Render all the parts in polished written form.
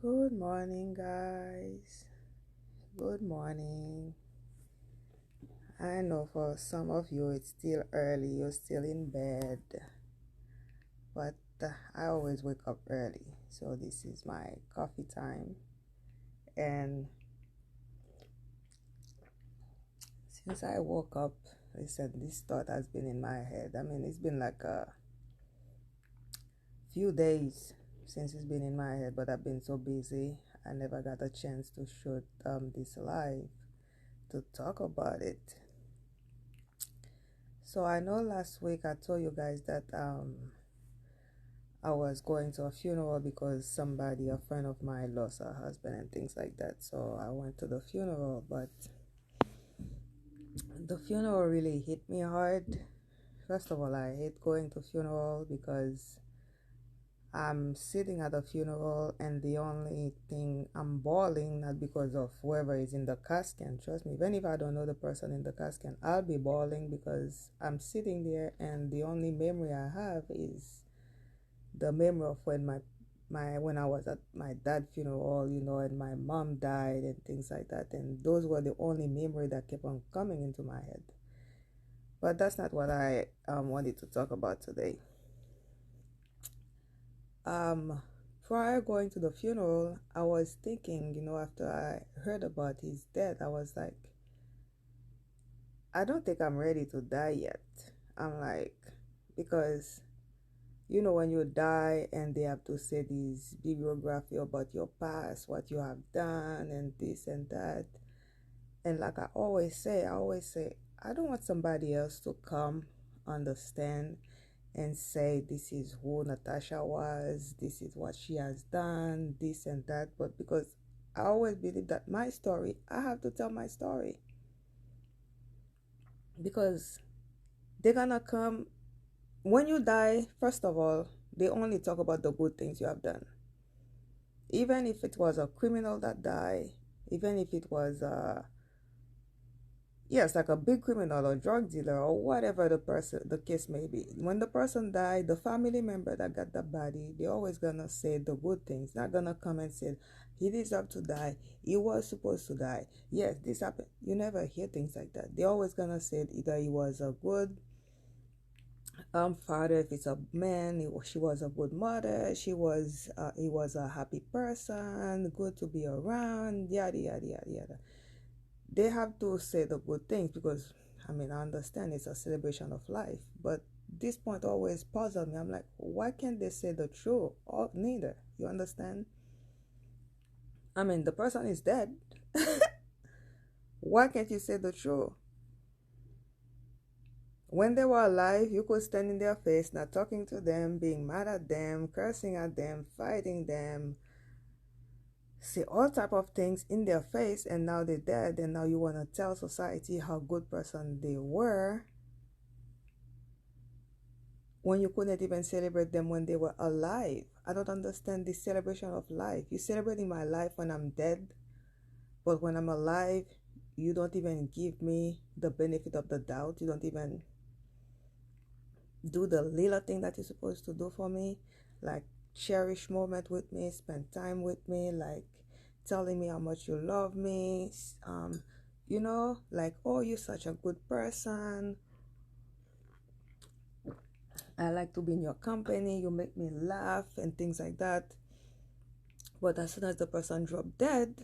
Good morning, guys. Good morning. I know for some of you it's still early, you're still in bed, but I always wake up early, so this is my coffee time. And since I woke up, listen, this thought has been in my head. I mean, it's been like a few days since it's been in my head, but I've been so busy, I never got a chance to shoot this live to talk about it. So I know last week I told you guys that I was going to a funeral because somebody, a friend of mine, lost her husband and things like that. So I went to the funeral, but the funeral really hit me hard. First of all, I hate going to funeral because I'm sitting at a funeral and the only thing I'm bawling, not because of whoever is in the casket. Trust me, even if I don't know the person in the casket, I'll be bawling because I'm sitting there and the only memory I have is the memory of when I was at my dad's funeral, and my mom died and things like that. And those were the only memory that kept on coming into my head. But that's not what I wanted to talk about today. Um, Prior going to the funeral, I was thinking, after I heard about his death, I was like, I don't think I'm ready to die yet. I'm like, because when you die and they have to say this bibliography about your past, what you have done, and this and that. And like I always say, I don't want somebody else to come understand and say this is who Natasha was, this is what she has done, this and that. But because I always believe that my story, I have to tell my story. Because they're gonna come when you die, first of all, they only talk about the good things you have done. Even if it was a criminal that died, even if it was yes, like a big criminal or drug dealer or whatever the case may be. When the person died, the family member that got the body, they always gonna say the good things. Not gonna come and say he deserved to die, he was supposed to die. Yes, this happened. You never hear things like that. They always gonna say either he was a good father, if it's a man, she was a good mother, he was a happy person, good to be around, yada yada yada yada. They have to say the good things because I mean, I understand it's a celebration of life, but this point always puzzled me. I'm like, why can't they say the truth or neither? You understand? I mean, the person is dead. Why can't you say the truth? When they were alive, you could stand in their face, not talking to them, being mad at them, cursing at them, fighting them, say all type of things in their face, and now they're dead, and now you want to tell society how good person they were when you couldn't even celebrate them when they were alive. I don't understand this celebration of life. You're celebrating my life when I'm dead, but when I'm alive, you don't even give me the benefit of the doubt. You don't even do the little thing that you're supposed to do for me, like cherish moment with me, spend time with me, like telling me how much you love me, like, oh, you're such a good person, I like to be in your company, you make me laugh and things like that. But as soon as the person drop dead,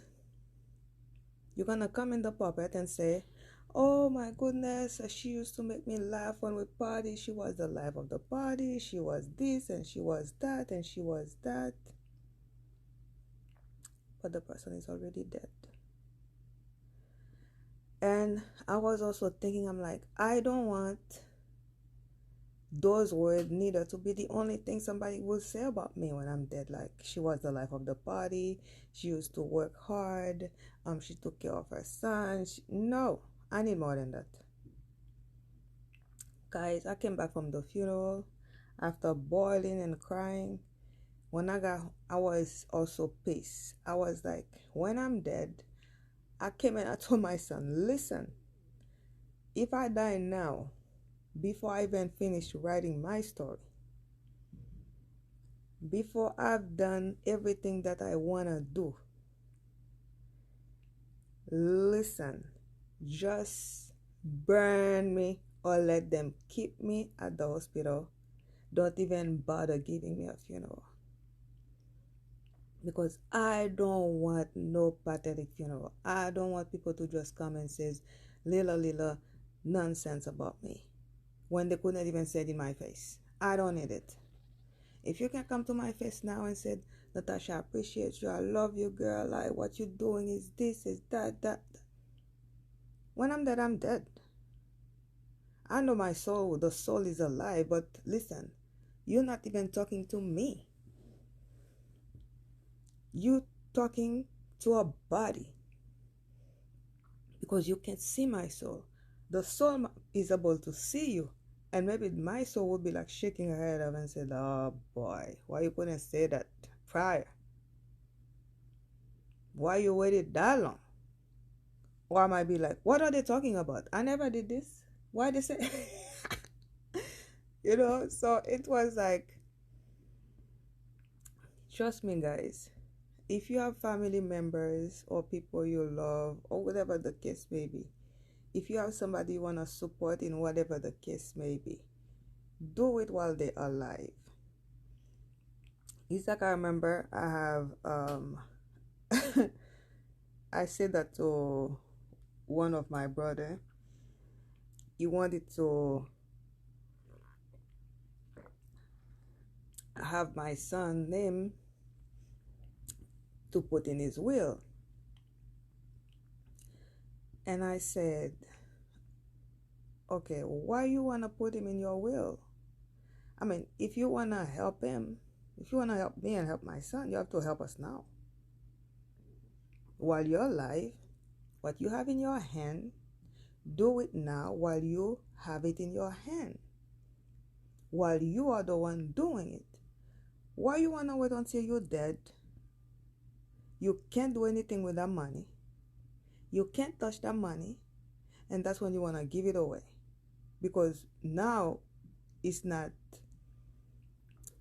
you're gonna come in the puppet and say, oh my goodness, she used to make me laugh when we party. She was the life of the party. She was this and she was that and she was that. But the person is already dead. And I was also thinking, I'm like, I don't want those words neither to be the only thing somebody will say about me when I'm dead. Like, she was the life of the party. She used to work hard. She took care of her son. No, I need more than that. Guys, I came back from the funeral after boiling and crying. I was also pissed. I was like, when I'm dead, I came and I told my son, listen, if I die now, before I even finish writing my story, before I've done everything that I want to do, listen, just burn me or let them keep me at the hospital. Don't even bother giving me a funeral. Because I don't want no pathetic funeral. I don't want people to just come and say little nonsense about me when they couldn't even say it in my face. I don't need it. If you can come to my face now and say, Natasha, I appreciate you, I love you, girl, like what you're doing is this, is that. When I'm dead, I'm dead. I know my soul, the soul is alive, but listen, you're not even talking to me. You talking to a body, because you can't see my soul. The soul is able to see you, and maybe my soul would be like shaking her head up and said, oh boy, why you couldn't say that prior? Why you waited that long? Or I might be like, what are they talking about? I never did this. Why they say so it was like, trust me guys, if you have family members or people you love or whatever the case may be, if you have somebody you want to support in whatever the case may be, do it while they're alive. It's like I remember I have I said that to one of my brother. He wanted to have my son name to put in his will. And I said, okay, why you want to put him in your will? I mean, if you want to help him, if you want to help me and help my son, you have to help us now. While you're alive, what you have in your hand, do it now while you have it in your hand. While you are the one doing it. Why you want to wait until you're dead? You can't do anything with that money. You can't touch that money. And that's when you want to give it away. Because now it's not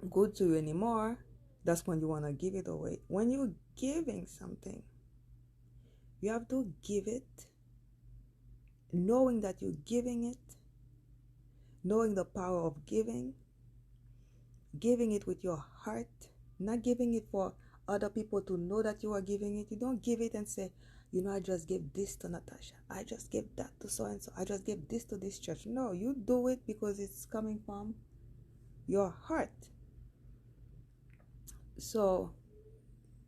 good to you anymore. That's when you want to give it away. When you're giving something, you have to give it knowing that you're giving it, knowing the power of giving it with your heart, not giving it for other people to know that you are giving it. You don't give it and say, I just gave this to Natasha, I just gave that to so and so, I just gave this to this church. No, you do it because it's coming from your heart. So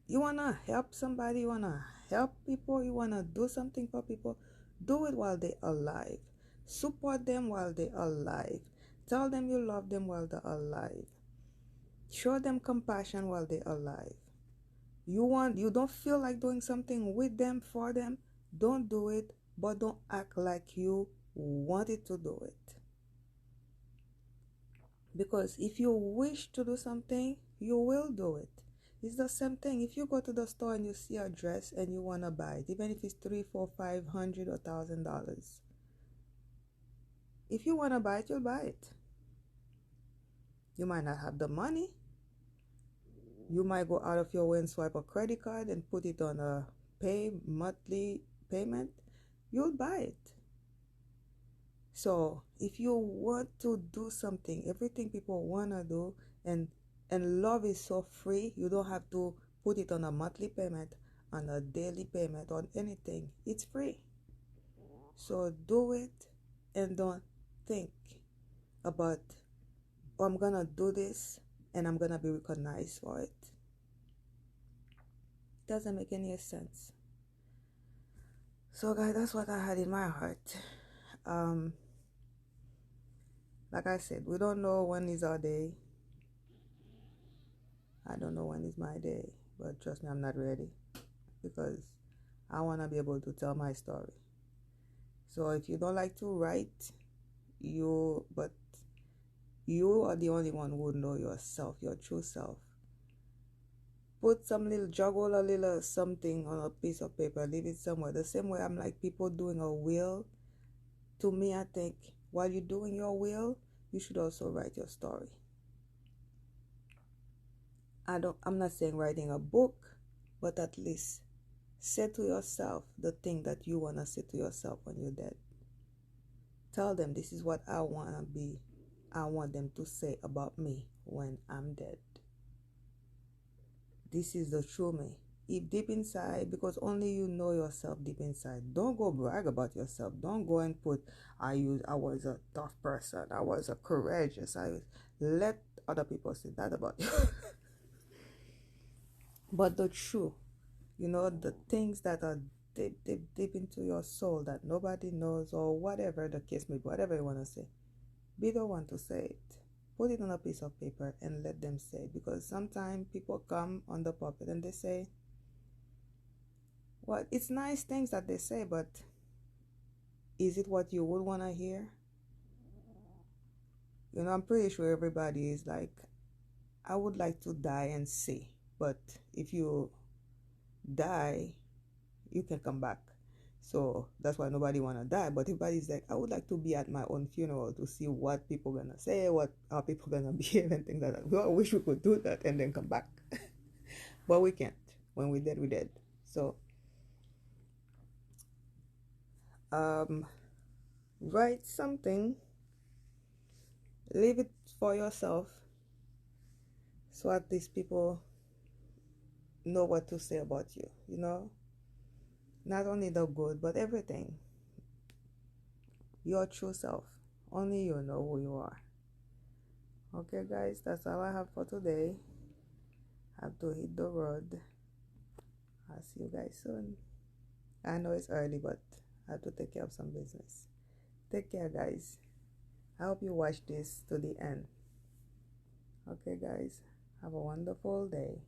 you want to help somebody, you want to help people, you want to do something for people, do it while they're alive. Support them while they're alive. Tell them you love them while they're alive. Show them compassion while they're alive. You don't feel like doing something with them, for them, don't do it, but don't act like you wanted to do it. Because if you wish to do something, you will do it. It's the same thing. If you go to the store and you see a dress and you want to buy it, even if it's $300, $400, $500 or $1,000, if you want to buy it, you'll buy it. You might not have the money. You might go out of your way and swipe a credit card and put it on a monthly payment. You'll buy it. So if you want to do something, everything people want to do, and love is so free, you don't have to put it on a monthly payment, on a daily payment, on anything. It's free. So do it and don't think about, oh, I'm going to do this and I'm going to be recognized for it. Doesn't make any sense. So guys, that's what I had in my heart. Like I said, we don't know when is our day. I don't know when is my day, but trust me, I'm not ready, because I want to be able to tell my story. So if you don't like to write, but you are the only one who would know yourself, your true self. Put some little, juggle a little something on a piece of paper, leave it somewhere. The same way I'm like people doing a will. To me, I think while you're doing your will, you should also write your story. I'm not saying writing a book, but at least say to yourself the thing that you want to say to yourself when you're dead. Tell them, this is what I want to be. I want them to say about me when I'm dead. This is the true me. If deep inside, because only you know yourself deep inside. Don't go brag about yourself. Don't go and put, I was a tough person. I was a courageous. Let other people say that about you. But the truth, the things that are deep, deep, deep into your soul that nobody knows, or whatever the case may be, whatever you want to say, be the one to say it. Put it on a piece of paper and let them say it. Because sometimes people come on the pulpit and they say, well, it's nice things that they say, but is it what you would want to hear? I'm pretty sure everybody is like, I would like to die and see. But if you die, you can come back. So that's why nobody want to die. But everybody's like, I would like to be at my own funeral to see what people gonna say, how people gonna behave and things like that. Well, I wish we could do that and then come back. But we can't. When we're dead, we're dead. So write something, leave it for yourself, so at least people know what to say about you, not only the good but everything. Your true self, only you know who you are. Okay guys, that's all I have for today. I have to hit the road. I'll see you guys soon. I know it's early, but I have to take care of some business. Take care guys. I hope you watch this to the end. Okay guys, have a wonderful day.